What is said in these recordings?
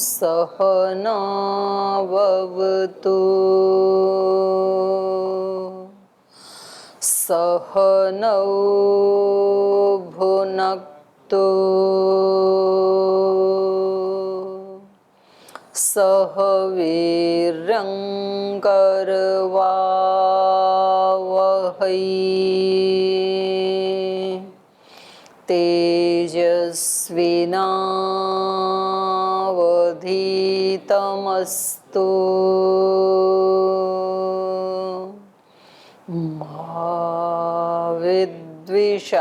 सहनाववतु सहनौ भुनक्तु सह वीर्यं करवावहै तेजस्विनावधीतमस्तु मा विद्विषावहै।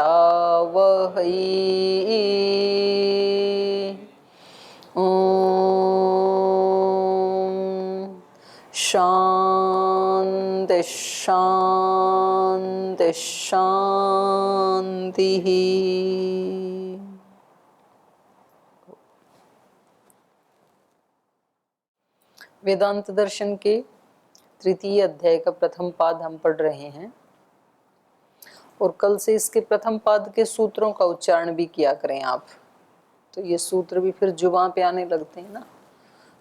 शांति शांति शांति। वेदांत दर्शन के तृतीय अध्याय का प्रथम पाद हम पढ़ रहे हैं और कल से इसके प्रथम पाद के सूत्रों का उच्चारण भी किया करें आप। तो ये सूत्र भी फिर जुबान पे आने लगते हैं ना,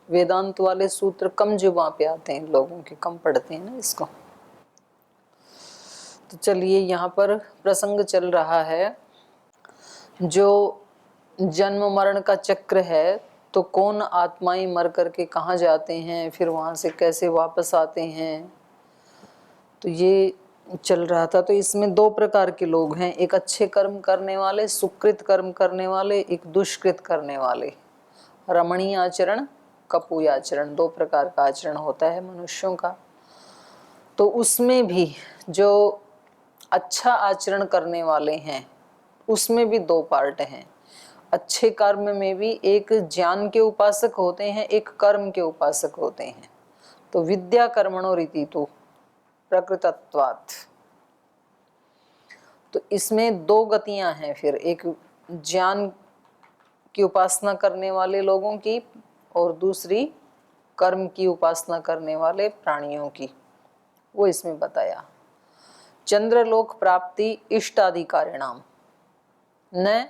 वेदांत वाले सूत्र कम जुबान पे आते हैं, लोगों के कम पढ़ते हैं ना इसको। तो चलिए, यहाँ पर प्रसंग चल रहा है जो जन्म मरण का चक्र है, तो कौन आत्माएं मर करके कहाँ जाते हैं, फिर वहाँ से कैसे वापस आते हैं, तो ये चल रहा था। तो इसमें दो प्रकार के लोग हैं, एक अच्छे कर्म करने वाले, सुकृत कर्म करने वाले, एक दुष्कृत करने वाले। रमणीय आचरण, कपूय आचरण, दो प्रकार का आचरण होता है मनुष्यों का। तो उसमें भी जो अच्छा आचरण करने वाले हैं उसमें भी दो पार्ट हैं। अच्छे कर्म में भी एक ज्ञान के उपासक होते हैं, एक कर्म के उपासक होते हैं। तो विद्या कर्मणो रीतितो प्रकृतत्वात्। तो इसमें दो गतियां हैं फिर, एक ज्ञान की उपासना करने वाले लोगों की और दूसरी कर्म की उपासना करने वाले प्राणियों की, वो इसमें बताया। चंद्रलोक प्राप्ति इष्टाधिकारिणाम न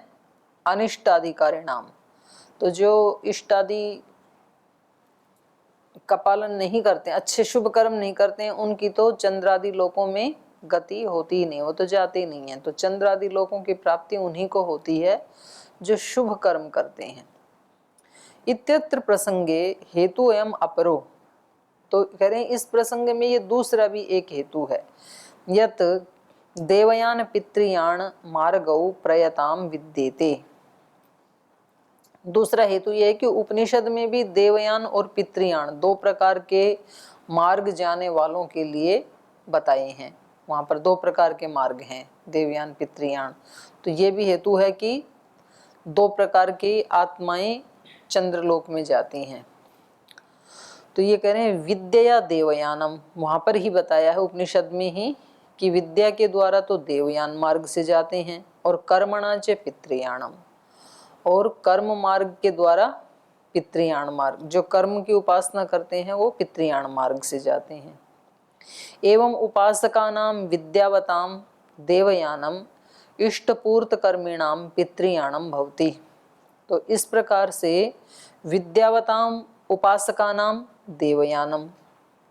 अनिष्टाधिकारिणाम। तो जो इष्टादि का पालन नहीं करते, अच्छे शुभ कर्म नहीं करते हैं, उनकी तो चंद्रादि लोकों में गति होती ही नहीं, वो तो जाते ही नहीं है। तो चंद्रादि लोकों की प्राप्ति उन्हीं को होती है जो शुभ कर्म करते हैं। इत्यत्र प्रसंगे हेतु एवं अपरो। तो कह रहे हैं इस प्रसंग में ये दूसरा भी एक हेतु है। यत देवयान पितृयान मार्गौ प्रयताम विद्येते। दूसरा हेतु यह है कि उपनिषद में भी देवयान और पितृयान दो प्रकार के मार्ग जाने वालों के लिए बताए हैं। वहां पर दो प्रकार के मार्ग हैं, देवयान पितृयान। तो ये भी हेतु है कि दो प्रकार की आत्माएं चंद्रलोक में जाती हैं। तो ये कह रहे हैं विद्या देवयानम, वहां पर ही बताया है उपनिषद में ही कि विद्या के द्वारा तो देवयान मार्ग से जाते हैं और कर्मणा च पितृयाणम, और कर्म मार्ग के द्वारा पितृयाण मार्ग, जो कर्म की उपासना करते हैं वो पितृयाण मार्ग से जाते हैं। एवं उपासकानाम विद्यावताम देवयानम इष्टपूर्त कर्मिणाम पितृयाणम भवति। तो इस प्रकार से विद्यावताम उपासकानाम देवयानम,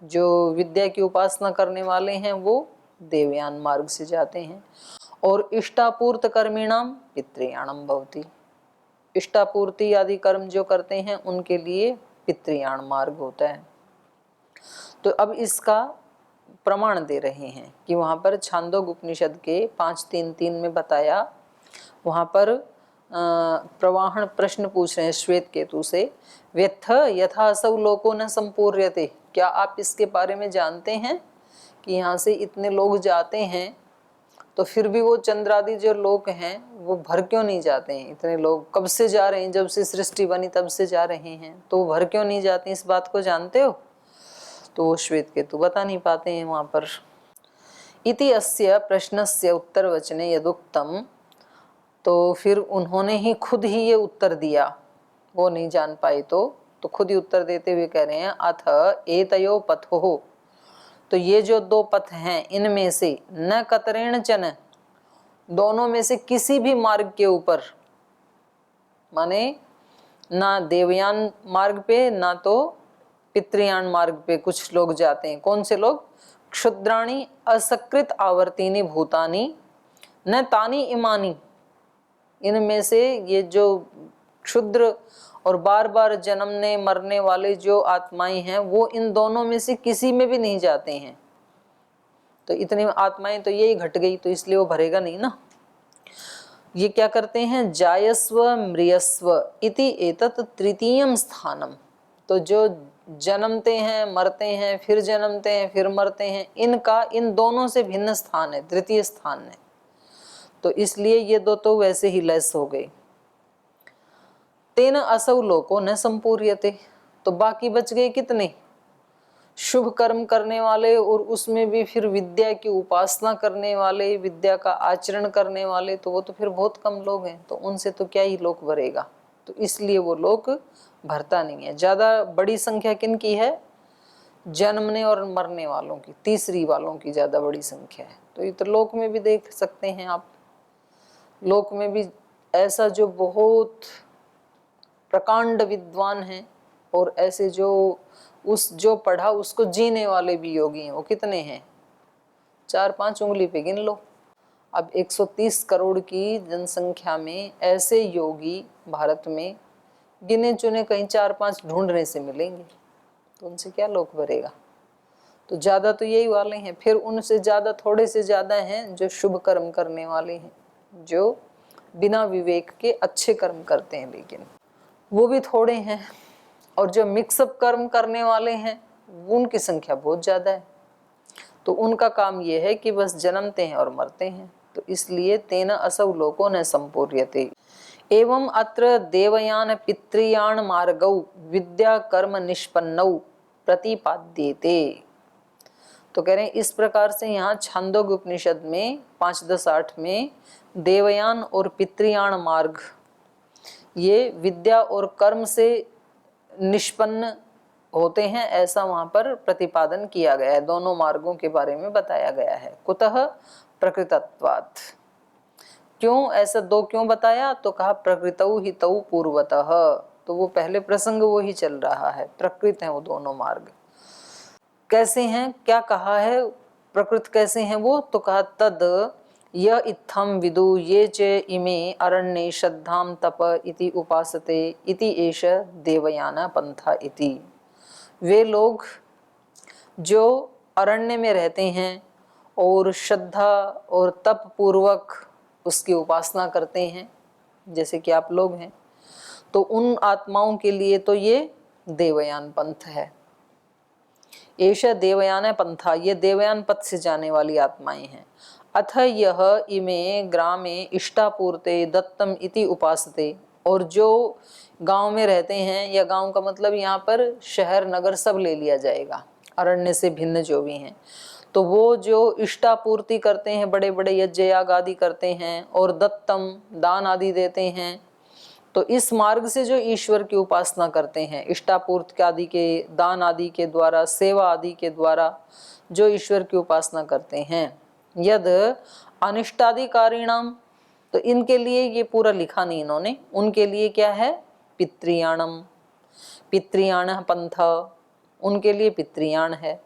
जो विद्या की उपासना करने वाले हैं वो देवयान मार्ग से जाते हैं, और इष्टापूर्त कर्मिणाम पितृयाणम भवति, इष्टापूर्ति आदि कर्म जो करते हैं उनके लिए पितृयाण मार्ग होता है। तो अब इसका प्रमाण दे रहे हैं कि वहां पर छांदोग्य उपनिषद के 5:3:3 में बताया, वहां पर प्रवाहन प्रश्न पूछ रहे हैं श्वेत केतु से, व्यथ यथा असौ लोको न संपूर्यते। क्या आप इसके बारे में जानते हैं कि यहाँ से इतने लोग जाते हैं तो फिर भी वो चंद्रादि जो लोग हैं वो भर क्यों नहीं जाते हैं? इतने लोग कब से जा रहे हैं, जब से सृष्टि बनी तब से जा रहे हैं, तो भर क्यों नहीं जाते, इस बात को जानते हो? तो वो श्वेत केतु बता नहीं पाते हैं वहां पर। इति अस्य प्रश्नस्य उत्तर वचने यदुक्तम। तो फिर उन्होंने ही खुद ही ये उत्तर दिया, वो नहीं जान पाए तो खुद ही उत्तर देते हुए कह रहे हैं अथ एतयो पथो। तो ये जो दो पथ हैं इनमें से न कतरेण चन, दोनों में से किसी भी मार्ग के ऊपर, माने ना देवयान मार्ग पे ना तो पितृयान मार्ग पे कुछ लोग जाते हैं। कौन से लोग? क्षुद्राणी असकृत आवर्तिनी भूतानी न तानी इमानी। इनमें से ये जो क्षुद्र और बार बार जन्मने मरने वाले जो आत्माएं हैं वो इन दोनों में से किसी में भी नहीं जाते हैं। तो इतनी आत्माएं तो यही घट गई, तो इसलिए वो भरेगा नहीं ना। ये क्या करते हैं? जायस्व म्रियस्व इति एतत् तृतीयम स्थानम। तो जो जन्मते हैं मरते हैं फिर जन्मते हैं फिर मरते हैं, इनका इन दोनों से भिन्न स्थान है, तृतीय स्थान है। तो इसलिए ये दो तो वैसे ही लेस हो गए। तेन असौ लोको न संपूर्यते। तो बाकी बच गए कितने? शुभ कर्म करने वाले और उसमें भी फिर विद्या की उपासना करने वाले, विद्या का आचरण करने वाले, तो वो तो फिर बहुत कम लोग हैं। तो उनसे तो क्या ही लोक भरेगा। तो इसलिए वो लोक भरता नहीं है। ज्यादा बड़ी संख्या किन की है? जन्मने और मरने वालों की, तीसरी वालों की ज्यादा बड़ी संख्या है। तो ये तो लोक में भी देख सकते हैं आप। लोक में भी ऐसा जो बहुत प्रकांड विद्वान हैं और ऐसे जो पढ़ा उसको जीने वाले भी योगी हैं, वो कितने हैं? 4-5 उंगली पे गिन लो। अब 130 करोड़ की जनसंख्या में ऐसे योगी भारत में गिने चुने कहीं 4-5 ढूंढने से मिलेंगे। तो उनसे क्या लोक भरेगा? तो ज्यादा तो यही वाले हैं। फिर उनसे ज्यादा, थोड़े से ज्यादा हैं जो शुभ कर्म करने वाले हैं, जो बिना विवेक के अच्छे कर्म करते हैं, लेकिन वो भी थोड़े हैं। और जो मिक्सअप कर्म करने वाले हैं उनकी संख्या बहुत ज्यादा है। तो उनका काम ये है कि बस जन्मते हैं और मरते हैं। तो इसलिए तेन असौ लोको न संपूर्यते। एवं अत्र देवयान पितृयान मार्गौ विद्या कर्म निष्पन्नौ प्रतिपाद्येते। तो कह रहे हैं इस प्रकार से यहाँ छांदोग्य उपनिषद में 5-10-8 में देवयान और पितृयान मार्ग, ये विद्या और कर्म से निष्पन्न होते हैं, ऐसा वहां पर प्रतिपादन किया गया है। दोनों मार्गों के बारे में बताया गया है। कुतः? प्रकृतत्वात्। क्यों ऐसा दो क्यों बताया? तो कहा प्रकृतौ हितौ पूर्वतः। तो वो पहले प्रसंग वो ही चल रहा है। प्रकृत है वो दोनों मार्ग। कैसे हैं? क्या कहा है? प्रकृत कैसे हैं वो? तो कहा तद य इत्थम विदु ये च इमे अरण्ये श्रद्धाम तप इति उपासते इति एष देवयाना पंथा इति। वे लोग जो अरण्य में रहते हैं और श्रद्धा और तप पूर्वक उसकी उपासना करते हैं, जैसे कि आप लोग हैं, तो उन आत्माओं के लिए तो ये देवयान पंथ है। एषा देवयान पंथा, ये देवयान पथ से जाने वाली आत्माएं हैं। अथ यह इमे ग्रामे इष्टापूर्ते दत्तम इति उपासते। और जो गांव में रहते हैं, या गांव का मतलब यहाँ पर शहर नगर सब ले लिया जाएगा, अरण्य से भिन्न जो भी हैं, तो वो जो इष्टापूर्ति करते हैं, बड़े बड़े यज्ञ याग आदि करते हैं और दत्तम दान आदि देते हैं। तो इस मार्ग से जो ईश्वर की उपासना करते हैं, इष्टापूर्ति आदि के दान आदि के द्वारा, सेवा आदि के द्वारा जो ईश्वर की उपासना करते हैं, यद अनिष्टाधिकारिणाम, तो इनके लिए ये पूरा लिखा नहीं इन्होंने, उनके लिए क्या है? पितृयाणम, पितृयाण पंथ, उनके लिए पितृयाण है।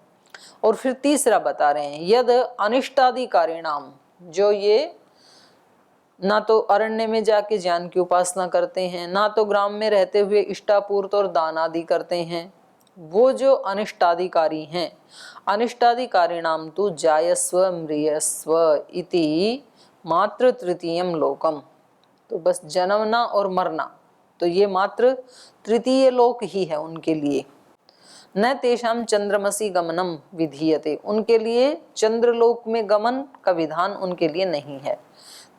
और फिर तीसरा बता रहे हैं, यद अनिष्टाधिकारिणाम, जो ये ना तो अरण्य में जाके ज्ञान की उपासना करते हैं, ना तो ग्राम में रहते हुए इष्टापूर्त और दान आदि करते हैं, वो जो अनिष्टाधिकारी हैं, अनिष्टाधिकारिणाम तु जायस्व म्रियस्व इति मात्र तृतीयम लोकम। तो बस जन्मना और मरना, तो ये मात्र तृतीय लोक ही है उनके लिए। न तेषाम चंद्रमसी गमनम विधीयते, उनके लिए चंद्रलोक में गमन का विधान उनके लिए नहीं है।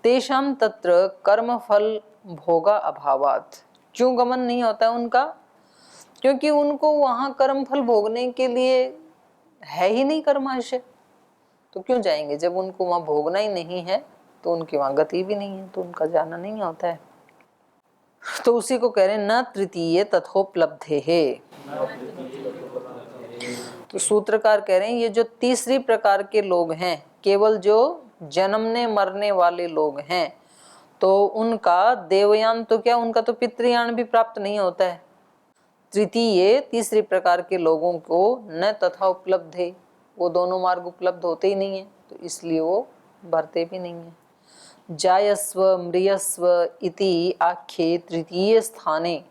तेषाम तत्र कर्म फल भोगा अभावात्, क्यों गमन नहीं होता है उनका? क्योंकि उनको वहां कर्म फल भोगने के लिए है ही नहीं कर्माशय। तो क्यों जाएंगे? जब उनको वहां भोगना ही नहीं है तो उनकी वहां गति भी नहीं है, तो उनका जाना नहीं होता है। तो उसी को कह रहे हैं न तृतीय तथोपलब्धे है। तो सूत्रकार कह रहे हैं ये जो तीसरी प्रकार के लोग हैं, केवल जो जन्मने मरने वाले लोग हैं, तो उनका देवयान तो क्या, उनका तो पितृयान भी प्राप्त नहीं होता है। तृतीय तीसरे प्रकार के लोगों को न तथा उपलब्ध है, वो दोनों मार्ग उपलब्ध होते ही नहीं है, तो इसलिए वो भरते भी नहीं है। जायस्व म्रियस्व इति आख्ये तृतीय स्थाने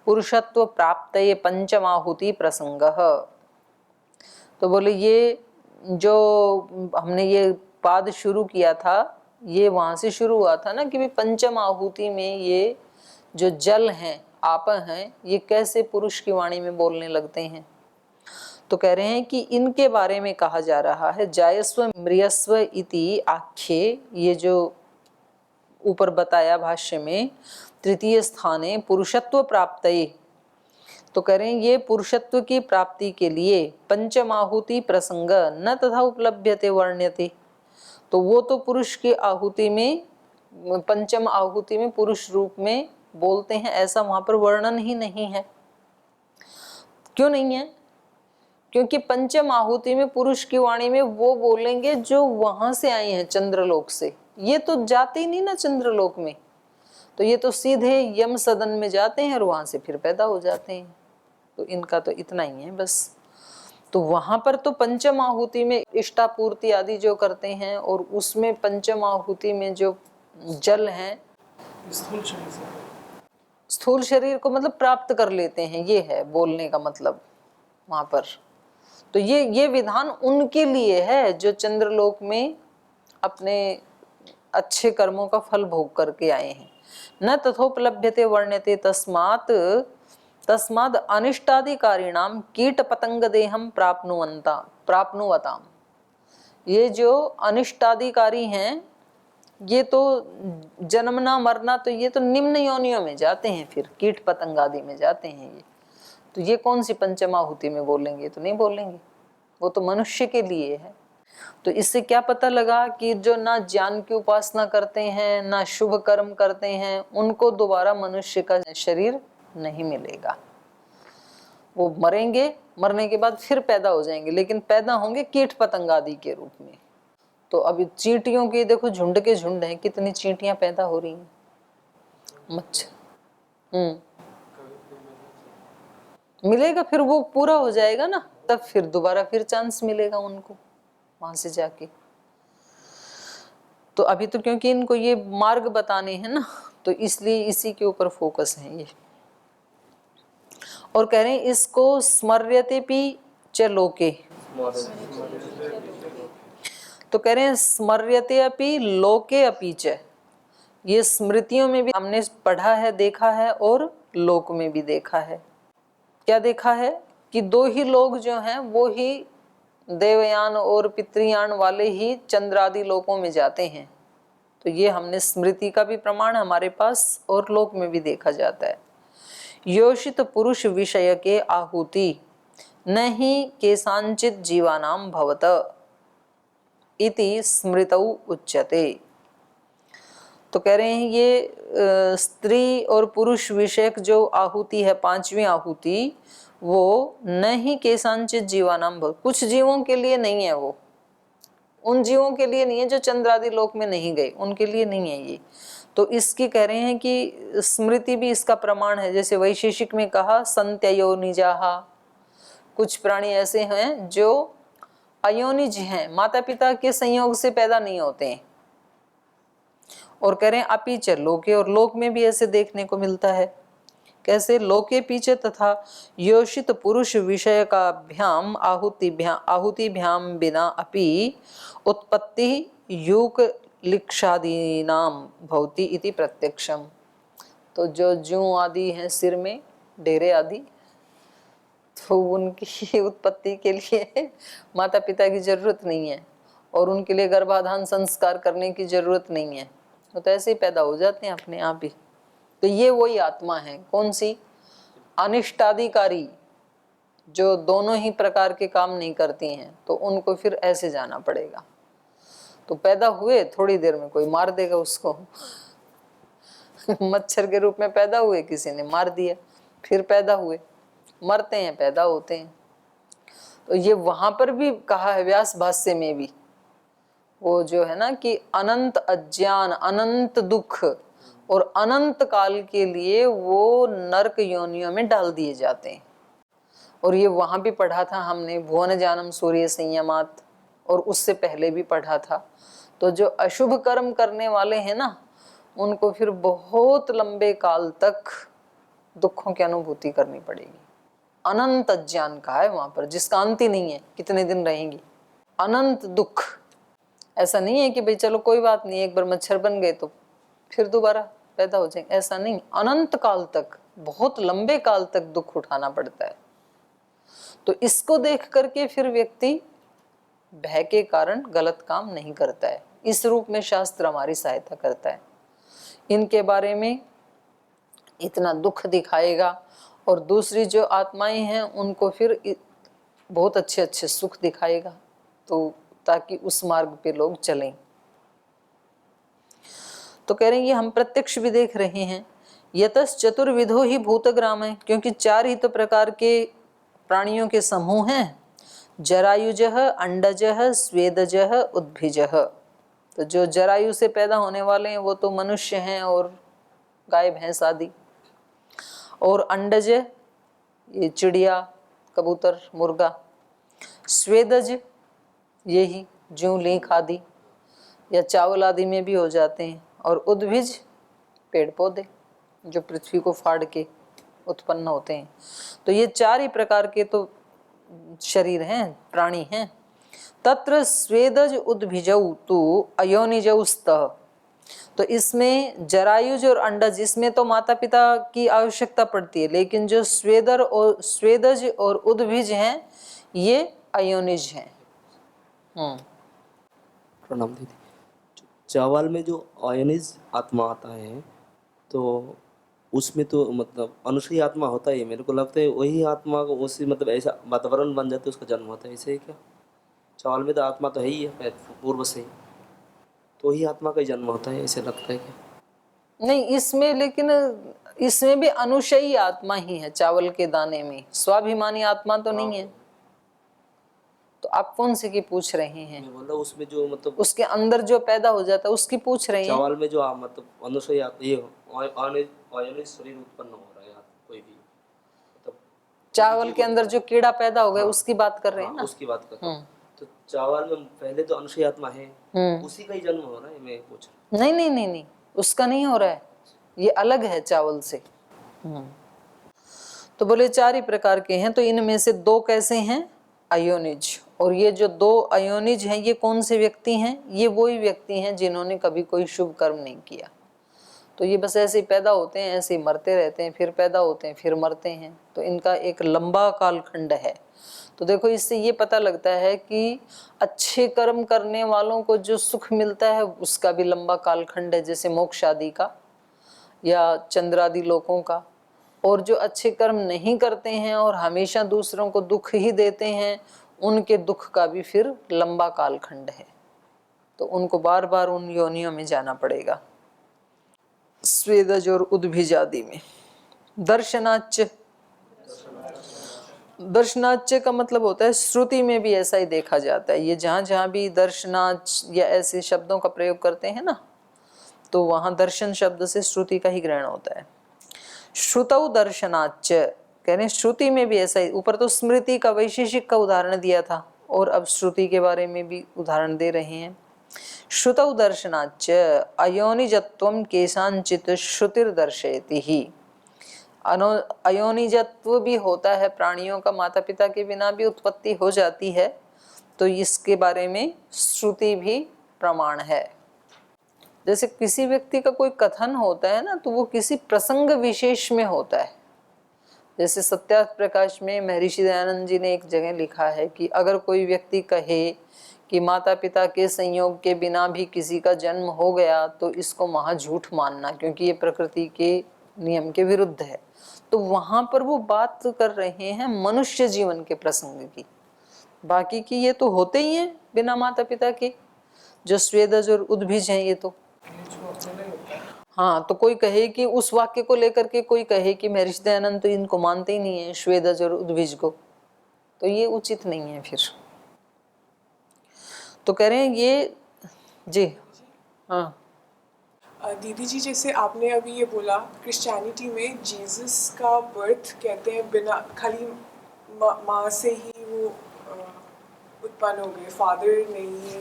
पुरुषत्व प्राप्तये पंचमाहुति प्रसंगः। तो बोले ये जो हमने ये पाद शुरू किया था, ये वहां से शुरू हुआ था ना कि भी पंचम आहुति में ये जो जल हैं, आप हैं, ये कैसे पुरुष की वाणी में बोलने लगते हैं। तो कह रहे हैं कि इनके बारे में कहा जा रहा है। जायस्व म्रियस्व इति आख्ये, ये जो ऊपर बताया भाष्य में, तृतीय स्थाने पुरुषत्व प्राप्तये, तो कह रहे हैं ये पुरुषत्व की प्राप्ति के लिए पंचमाहुति प्रसंग न तथा उपलभ्यते वर्ण्यते। तो वो तो पुरुष की आहुति में, पंचम आहुति में पुरुष रूप में बोलते हैं, ऐसा वहां पर वर्णन ही नहीं है। क्यों नहीं है? क्योंकि पंचम आहुति में पुरुष की वाणी में वो बोलेंगे जो वहां से आए हैं चंद्रलोक से। ये तो जाते ही नहीं ना चंद्रलोक में, तो ये तो सीधे यम सदन में जाते हैं और वहां से फिर पैदा हो जाते हैं। तो इनका तो इतना ही है बस। तो वहां पर तो पंचम आहुति में इष्टापूर्ति आदि जो करते हैं, और उसमें पंचम आहुति में जो जल है स्थूल शरीर को मतलब प्राप्त कर लेते हैं, ये है बोलने का मतलब वहां पर। तो ये विधान उनके लिए है जो चंद्रलोक में अपने अच्छे कर्मों का फल भोग करके आए हैं। न तथोपलभ्यते वर्ण्यते तस्माद अनिष्टाधिकारिणाम कीट पतंग देहम प्राप्नुवताम। ये जो अनिष्टाधिकारी हैं, ये तो जन्मना मरना, तो ये तो निम्न योनियों में जाते हैं, फिर कीट पतंग आदि में जाते हैं ये। तो ये कौन सी पंचमाहुति में बोलेंगे? तो नहीं बोलेंगे, वो तो मनुष्य के लिए है। तो इससे क्या पता लगा कि जो ना ज्ञान की उपासना करते हैं, ना शुभ कर्म करते हैं, उनको दोबारा मनुष्य का शरीर नहीं मिलेगा। वो मरेंगे, मरने के बाद फिर पैदा हो जाएंगे, लेकिन पैदा होंगे कीट पतंग आदि के रूप में। तो अभी चींटियों की देखो झुंड के झुंड हैं, कितनी चींटियां पैदा हो रही हैं, मच्छर। मिलेगा, फिर वो पूरा हो जाएगा ना, तब फिर दोबारा फिर चांस मिलेगा उनको वहां से जाके। तो अभी तो क्योंकि इनको ये मार्ग बताने हैं ना, तो इसलिए इसी के ऊपर फोकस है ये। और कह रहे हैं इसको स्मर्यते पी च लोके, तो कह रहे हैं स्मर्यते अपि लोके अपि च। ये स्मृतियों में भी हमने पढ़ा है, देखा है, और लोक में भी देखा है। क्या देखा है कि दो ही लोग जो हैं वो ही देवयान और पितृयान वाले ही चंद्रादि लोकों में जाते हैं। तो ये हमने स्मृति का भी प्रमाण हमारे पास, और लोक में भी देखा जाता है। योषित पुरुष विषय के आहुति नहीं केसांचित जीवानाम भवत इति स्मृतौ उच्यते। तो कह रहे हैं ये स्त्री और पुरुष विषयक जो आहुति है, पांचवी आहुति, वो नहीं केसांचित जीवानाम भवत, कुछ जीवों के लिए नहीं है, वो उन जीवों के लिए नहीं है जो चंद्रादि लोक में नहीं गए, उनके लिए नहीं है ये। तो इसकी कह रहे हैं कि स्मृति भी इसका प्रमाण है। जैसे वैशेषिक में कहा संत्ययो निजाहा, कुछ प्राणी ऐसे हैं जो अयोनिज हैं, माता पिता के संयोग से पैदा नहीं होते हैं। और कह रहे हैं अपीच लोके, और लोक में भी ऐसे देखने को मिलता है। कैसे? लोके पीछे तथा योषित पुरुष विषय का भ्याम आहुतिभ्याम बिना अपि उत्पत्ति युग लिक्षादीनाम भवति इति प्रत्यक्षम। तो जो जूं आदि हैं सिर में, डेरे आदि, तो उनकी उत्पत्ति के लिए माता पिता की जरूरत नहीं है, और उनके लिए गर्भाधान संस्कार करने की जरूरत नहीं है, वो तो ऐसे ही पैदा हो जाते हैं अपने आप ही। तो ये वही आत्मा है, कौन सी? अनिष्टाधिकारी, जो दोनों ही प्रकार के काम नहीं करती हैं, तो उनको फिर ऐसे जाना पड़ेगा। तो पैदा हुए, थोड़ी देर में कोई मार देगा उसको मच्छर के रूप में पैदा हुए, किसी ने मार दिया, फिर पैदा हुए, मरते हैं, पैदा होते हैं। तो ये वहां पर भी कहा है व्यास भाष्य में भी, वो जो है ना कि अनंत अज्ञान, अनंत दुख, और अनंत काल के लिए वो नरक योनियों में डाल दिए जाते हैं। और ये वहां भी पढ़ा था हमने, भुवन जानम सूर्य संयमात, और उससे पहले भी पढ़ा था। तो जो अशुभ कर्म करने वाले हैं ना, उनको फिर बहुत लंबे काल तक दुखों की अनुभूति करनी पड़ेगी। अनंत अज्ञान का है वहां पर, जिसका अंत ही नहीं है, कितने दिन रहेंगी, अनंत दुख। ऐसा नहीं है कि भाई चलो कोई बात नहीं, एक बार मच्छर बन गए तो फिर दोबारा पैदा हो जाएंगे, ऐसा नहीं। अनंत काल तक, बहुत लंबे काल तक दुख उठाना पड़ता है। तो इसको देख करके फिर व्यक्ति भय के कारण गलत काम नहीं करता है। इस रूप में शास्त्र हमारी सहायता करता है। इनके बारे में इतना दुख दिखाएगा, और दूसरी जो आत्माएं हैं उनको फिर बहुत अच्छे अच्छे सुख दिखाएगा, तो ताकि उस मार्ग पे लोग चलें। तो कह रहे हैं ये हम प्रत्यक्ष भी देख रहे हैं। यतस चतुर्विधो ही भूतग्राम है, क्योंकि 4 ही तो प्रकार के प्राणियों के समूह हैं। जरायुजः, अंडजः, स्वेदजः, उद्भिजः। तो जो जरायु से पैदा होने वाले हैं वो तो मनुष्य हैं और गाय भैंस आदि। और अंडज ये चिड़िया, कबूतर, मुर्गा। स्वेदज यही जूं, लीख आदि या चावल आदि में भी हो जाते हैं। और उद्भिज पेड़ पौधे जो पृथ्वी को फाड़ के उत्पन्न होते हैं। तो ये 4 ही प्रकार के तो शरीर हैं, प्राणी हैं। तत्र स्वेदज उद्भिजौ तु अयोनिजौ स्तः। तो इसमें जरायुज और अंडज, इसमें तो माता पिता की आवश्यकता पड़ती है, लेकिन जो स्वेदज और उद्भिज हैं ये अयोनिज हैं। प्रणाम दीदी। चावल में जो अयनिज आत्मा आता है तो उसमें तो मतलब अनुसई आत्मा होता है, मेरे को लगता है वही आत्मा को उसी मतलब ऐसा वातावरण बन जाता है, उसका जन्म होता है, ऐसे ही क्या? चावल में तो आत्मा तो है ही है पूर्व से ही, तो वही आत्मा का ही जन्म होता है, ऐसे लगता है क्या? नहीं, इसमें लेकिन इसमें भी अनुशयी आत्मा ही है। चावल के दाने में स्वाभिमानी आत्मा तो नहीं है। तो आप कौन से की पूछ रहे हैं? मैं बोला उसमें जो मतलब उसके अंदर जो पैदा हो जाता है उसकी पूछ रहे हैं। चावल में जो मतलब अनुसई ये अयनिज शरीर उत्पन्न हो रहा है कोई भी, मतलब चावल के अंदर जो कीड़ा पैदा हो गया उसकी बात कर रहे हैं ना? उसकी बात कर रहा हूँ। तो चावल में पहले तो अनुसई आत्मा है, उसी का ही जन्म हो रहा है, मैं पूछ रहा हूँ। नहीं नहीं नहीं नहीं, उसका नहीं हो रहा है, ये अलग है चावल से। तो बोले 4 ही प्रकार के हैं। तो इनमें से 2 कैसे हैं? अयोनिज। और ये जो 2 अयोनिज हैं ये कौन से व्यक्ति हैं? ये वही व्यक्ति हैं जिन्होंने कभी कोई शुभ कर्म नहीं किया। तो ये बस ऐसे ही पैदा होते हैं, ऐसे ही मरते रहते हैं, फिर पैदा होते हैं, फिर मरते हैं। तो इनका एक लंबा कालखंड है। तो देखो इससे ये पता लगता है कि अच्छे कर्म करने वालों को जो सुख मिलता है उसका भी लंबा कालखंड है, जैसे मोक्ष आदि का या चंद्रादि लोकों का। और जो अच्छे कर्म नहीं करते हैं और हमेशा दूसरों को दुख ही देते हैं, उनके दुख का भी फिर लंबा कालखंड है। तो उनको बार बार उन योनियों में जाना पड़ेगा, स्वेदज और उद्भिज आदि में। दर्शनाच्य, दर्शनाच्य का मतलब होता है, श्रुति में भी ऐसा ही देखा जाता है। ये जहाँ जहाँ भी दर्शनाच या ऐसे शब्दों का प्रयोग करते हैं ना, तो वहाँ दर्शन शब्द से श्रुति का ही ग्रहण होता है। श्रुतौ दर्शनाच्य, कह रहे श्रुति में भी ऐसा ही। ऊपर तो स्मृति का, वैशेषिक का उदाहरण दिया था, और अब श्रुति के बारे में भी उदाहरण दे रहे हैं। श्रुतौ दर्शनाच्य अयोनिजत्वं केषांचित् श्रुतिर्दर्शयति ही। अयोनिजत्व भी होता है प्राणियों का, माता पिता के बिना भी उत्पत्ति हो जाती है। तो इसके बारे में श्रुति भी प्रमाण है। जैसे किसी व्यक्ति का कोई कथन होता है ना, तो वो किसी प्रसंग विशेष में होता है। जैसे सत्यार्थ प्रकाश में महर्षि दयानंद जी ने एक जगह लिखा है कि अगर कोई व्यक्ति कहे कि माता पिता के संयोग के बिना भी किसी का जन्म हो गया, तो इसको महा झूठ मानना, क्योंकि ये प्रकृति के नियम के विरुद्ध है। तो वहां पर वो बात कर रहे हैं मनुष्य जीवन के प्रसंग की। बाकी की ये तो होते ही हैं बिना माता पिता के, जो स्वेदज और उद्भिज हैं ये तो। हाँ, तो कोई कहे कि उस वाक्य को लेकर के कोई कहे कि महर्षि दयानंद तो इनको मानते ही नहीं है, स्वेदज और उद्भिज को, तो ये उचित नहीं है फिर। तो कह रहे हैं ये जी। हाँ, दीदी जी, जैसे आपने अभी ये बोला, क्रिश्चियनिटी में जीसस का बर्थ कहते हैं बिना खाली माँ से ही वो उत्पन्न हो गए, फादर नहीं थे,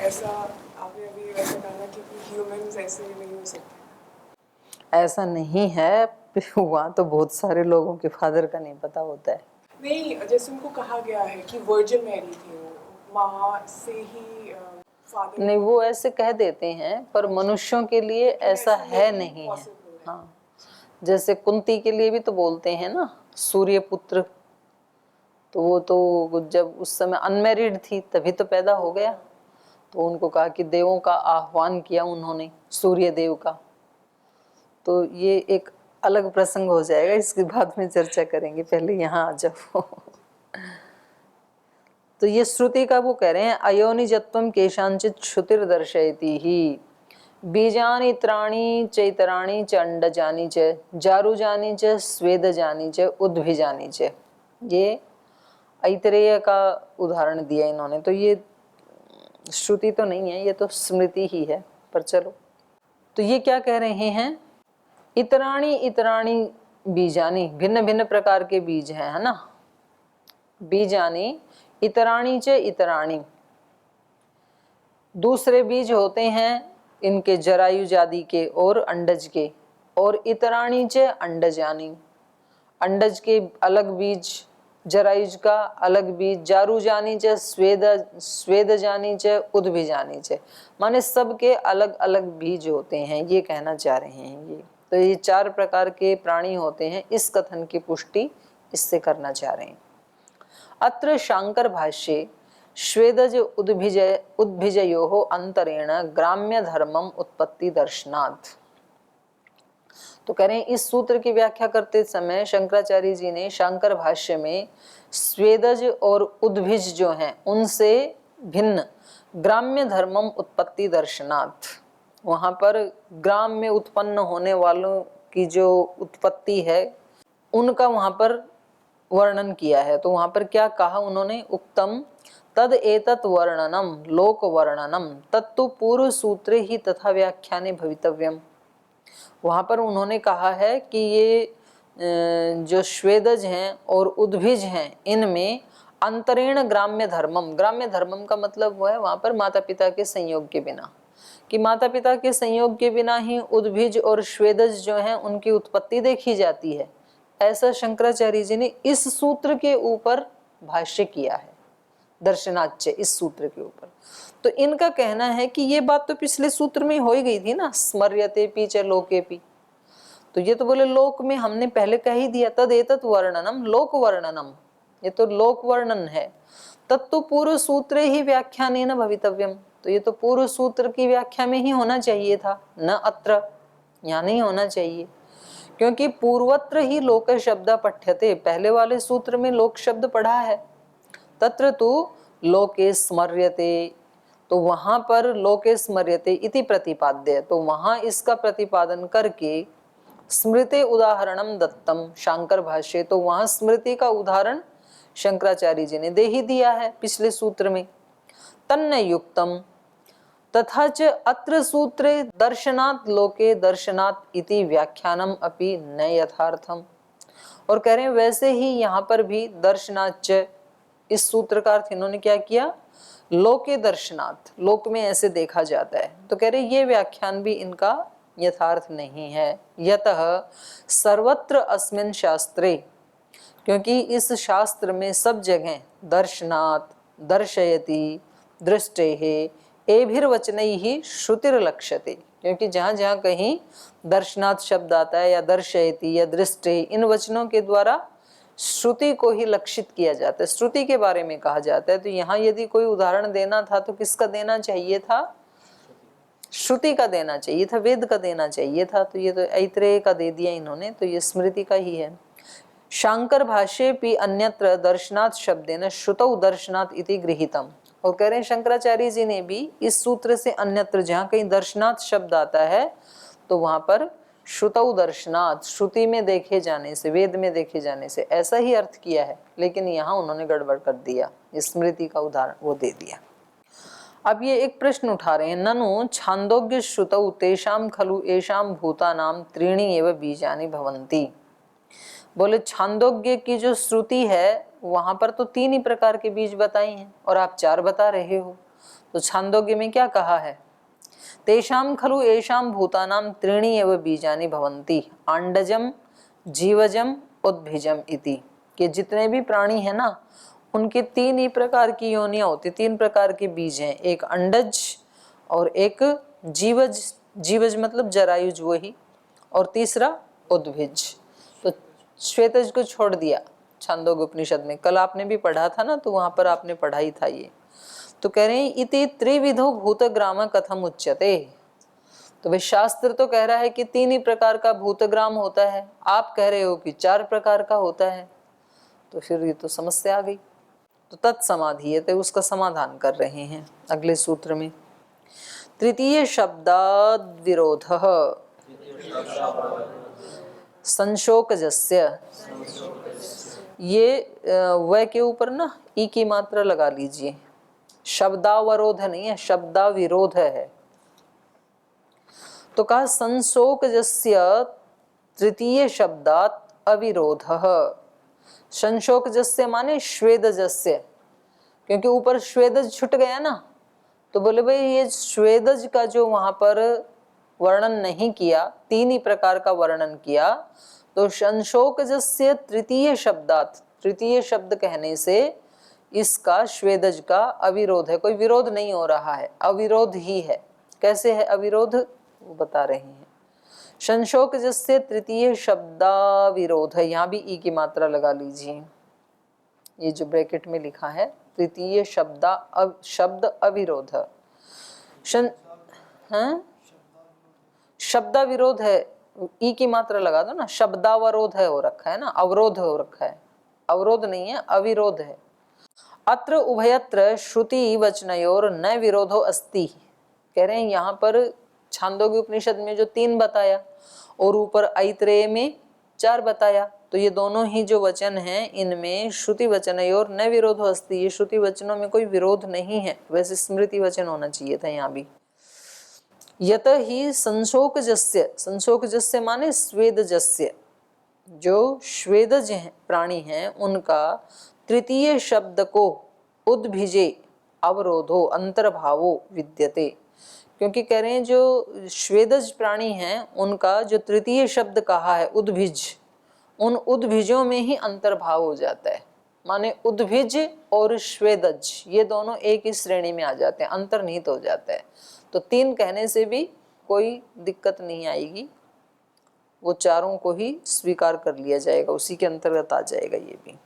ऐसा आपने अभी वैसे कहा ना कि ह्यूमंस ऐसे नहीं हो सकते। ऐसा नहीं है, वहाँ तो बहुत सारे लोगों के फादर का नहीं पता होता है। नहीं, जैसे उनको कहा गया है कि वर्जिन मैरी थी, वो माँ से ही फादर नहीं, वो ऐसे कह देते हैं, पर मनुष्यों के लिए ऐसा है नहीं है। हाँ, जैसे कुंती के लिए भी तो बोलते हैं ना, सूर्य पुत्र, तो वो तो जब उस समय अनमेरिड थी तभी तो पैदा हो गया, तो उनको कहा कि देवों का आह्वान किया उन्होंने, सूर्य देव का। तो ये एक अलग प्रसंग हो जाएगा, इसके बाद में चर्चा करेंगे, पहले यहाँ आ जाओ। तो ये श्रुति का वो कह रहे हैं, अयोनिजत्वम केशांचित श्रुतिर दर्शयति ही बीजानि त्राणी चैतराणी च अंडजानि च जारुजानि च स्वेदजानि च उद्भिजानि च। ये ऐतरेय का उदाहरण दिया इन्होंने, तो ये श्रुति तो नहीं है, ये तो स्मृति ही है, पर चलो। तो ये क्या कह रहे हैं, इतराणी इतराणी बीजानी, भिन्न भिन्न प्रकार के बीज हैं, है ना। बीजानी इतराणी च इतराणी, दूसरे बीज होते हैं इनके जरायुज आदि के और अंडज के, और इतराणी च अंडजानी, अंडज के अलग बीज, जरायुज का अलग बीज, जारुजानी च स्वेदजानी च उद्भिजानी च, माने सबके अलग अलग बीज होते हैं, ये कहना चाह रहे हैं ये। तो ये 4 प्रकार के प्राणी होते हैं, इस कथन की पुष्टि इससे करना चाह रहे हैं। अत्र शांकर भाष्ये स्वेदज उद्भिजयोः अंतरेण ग्राम्य धर्मम उत्पत्ति दर्शनात्। तो कह रहे हैं इस सूत्र की व्याख्या करते समय शंकराचार्य जी ने शांकर भाष्य में स्वेदज और उद्भिज जो हैं उनसे भिन्न ग्राम्य धर्मम उत्पत्ति दर्शनात्, वहां पर ग्राम में उत्पन्न होने वालों की जो उत्पत्ति है उनका वहां पर वर्णन किया है। तो वहां पर क्या कहा उन्होंने, उक्तम तद एतत् वर्णनम लोक वर्णनम तत्तु पूर्व सूत्रे ही तथा व्याख्याने भवितव्यम। वहां पर उन्होंने कहा है कि ये जो श्वेदज हैं और उद्भिज हैं इनमें अंतरेण ग्राम्य धर्मम, ग्राम्य धर्मम का मतलब वो है वहां पर माता पिता के संयोग के बिना, कि माता पिता के संयोग के बिना ही उद्भिज और श्वेदज जो हैं उनकी उत्पत्ति देखी जाती है, ऐसा शंकराचार्य जी ने इस सूत्र के ऊपर भाष्य किया है, दर्शनाच्य, इस सूत्र के ऊपर। तो इनका कहना है कि ये बात तो पिछले सूत्र में हो ही गई थी ना, स्मर्यते पी च लोके पी, तो ये तो बोले लोक में हमने पहले कह ही दिया, तद एतत् वर्णनम लोक वर्णनम, ये तो लोक वर्णन है, तत्तु पूर्व सूत्र ही व्याख्यानेन भवितव्यम, तो ये तो पूर्व सूत्र की व्याख्या में ही होना चाहिए था, न अत्र, यहाँ नहीं होना चाहिए, क्योंकि पूर्वत्र ही लोक शब्द पठ्यते, पहले वाले सूत्र में लोक शब्द पढ़ा है, तत्र तु लोके स्मर्यते, तो वहां पर लोके स्मर्यते इति प्रतिपाद्य, तो वहां इसका प्रतिपादन करके स्मृति उदाहरणम दत्तम शांकर भाष्य, तो वहां स्मृति का उदाहरण शंकराचार्य जी ने दे ही दिया है पिछले सूत्र में। तन्न युक्तम तथा च अत्र सूत्रे दर्शनात् लोके दर्शनात् इति व्याख्यानम अपि न यथार्थम, और कह रहे हैं वैसे ही यहाँ पर भी दर्शनाच्च, इस सूत्र का अर्थ इन्होंने क्या किया, लोके दर्शनात्, लोक में ऐसे देखा जाता है, तो कह रहे ये व्याख्यान भी इनका यथार्थ नहीं है। यतः सर्वत्र अस्मिन् शास्त्रे, क्योंकि इस शास्त्र में सब जगह दर्शनात्, दर्शयति, दृष्टेः एभिर्वचनैः श्रुतिर्लक्ष्यते, क्योंकि जहाँ जहाँ कहीं दर्शनात् शब्द आता है या दर्शयति या दृष्टे, इन वचनों के द्वारा श्रुति को ही लक्षित किया जाता है, श्रुति के बारे में कहा जाता है। तो यहाँ यदि कोई उदाहरण देना था तो किसका देना चाहिए था, श्रुति का देना चाहिए था, वेद का देना चाहिए था, तो ये तो ऐत्रेय का दे दिया इन्होंने, तो ये स्मृति का ही है। शांकर भाष्ये भी अन्यत्र दर्शनात् शब्देन श्रुतौ दर्शनात् इति गृहीतम, और कह रहे हैं शंकराचार्य जी ने भी इस सूत्र से अन्यत्र जहाँ कहीं दर्शनात् शब्द आता है तो वहां पर श्रुतौ दर्शनात्, श्रुति में देखे जाने से, वेद में देखे जाने से, ऐसा ही अर्थ किया है, लेकिन यहाँ उन्होंने गड़बड़ कर दिया, स्मृति का उदाहरण वो दे दिया। अब ये एक प्रश्न उठा रहे हैं, ननु छांदोग्य श्रुतौ तेषाम खलु एषाम भूतानाम त्रीणि एव बीजानि भवन्ति। बोले छांदोग्य की जो श्रुति है वहां पर तो 3 ही प्रकार के बीज बताए हैं और आप 4 बता रहे हो। तो छांदोग्य में क्या कहा है? तेषाम खलु एषाम भूतानाम त्रीणि एव बीजानि भवन्ति अंडजम जीवजम उद्भिजम इति, कि जितने भी प्राणी हैं ना उनके 3 ही प्रकार की योनियां होती, 3 प्रकार के बीज हैं, एक अंडज और एक जीवज, जीवज मतलब जरायुज वही, और तीसरा उद्भिज। तो श्वेतज को छोड़ दिया छांदोग्य उपनिषद में, कल आपने भी पढ़ा था ना, तो वहां पर आपने पढ़ा ही था ये। तो कह रहे हैं इति त्रिविधो भूतग्राम कथम उच्यते। तो वे शास्त्र तो कह रहा है कि 3 ही प्रकार का भूतग्राम होता है, आप कह रहे हो कि 4 प्रकार का होता है, तो फिर ये तो समस्या आ गई। तो तत्समाधीयते, उसका समाधान कर रहे हैं अगले सूत्र में। तृतीय शब्दाद विरोधः संशोकजस्य, ये व के ऊपर ना ई की मात्रा लगा लीजिए, शब्दावरोध नहीं है, शब्दाविरोध है। तो कहा संशोकजस्य तृतीय शब्दात अविरोधः। संशोकजस्य माने श्वेदजस्य, क्योंकि ऊपर श्वेदज छूट गया ना, तो बोले भाई ये श्वेदज का जो वहां पर वर्णन नहीं किया, 3 ही प्रकार का वर्णन किया, तो संशोकजस्य तृतीय शब्दात, तृतीय शब्द कहने से इसका श्वेदज का अविरोध है, कोई विरोध नहीं हो रहा है, अविरोध ही है। कैसे है अविरोध, वो बता रहे हैं। संशोकजस्य तृतीय शब्दाविरोध है, यहाँ भी ई की मात्रा लगा लीजिए, ये जो ब्रैकेट में लिखा है तृतीय शब्द अविरोध। शब्दाविरोध है, ई की मात्रा लगा दो ना, शब्दावरोध है हो रखा है ना, अवरोध हो रखा है, अवरोध नहीं है अविरोध है। अत्र उभयत्र श्रुति वचनयोर न विरोधो अस्ति, कह रहे हैं यहाँ पर छांदोग्य उपनिषद में जो 3 बताया और ऊपर ऐत्रेय में 4 बताया, तो ये दोनों ही जो वचन हैं इनमें श्रुति वचनयोर न विरोधो अस्ति, ये श्रुति वचनों में कोई विरोध नहीं है, वैसे स्मृति वचन होना चाहिए था यहाँ भी। यत ही संशोकजस्य, संशोकजस्य माने स्वेदजस्य, जो श्वेदज हैं प्राणी हैं उनका तृतीय शब्द को उद्भिजे अवरोधो अंतर्भावो विद्यते, क्योंकि कह रहे हैं जो श्वेदज प्राणी हैं उनका जो तृतीय शब्द कहा है उद्भिज, उन उद्भिजों में ही अंतर्भाव हो जाता है, माने उद्भिज और श्वेदज ये दोनों एक ही श्रेणी में आ जाते हैं, अंतर्निहित हो जाता है। तो 3 कहने से भी कोई दिक्कत नहीं आएगी, वो चारों को ही स्वीकार कर लिया जाएगा, उसी के अंतर्गत आ जाएगा ये भी।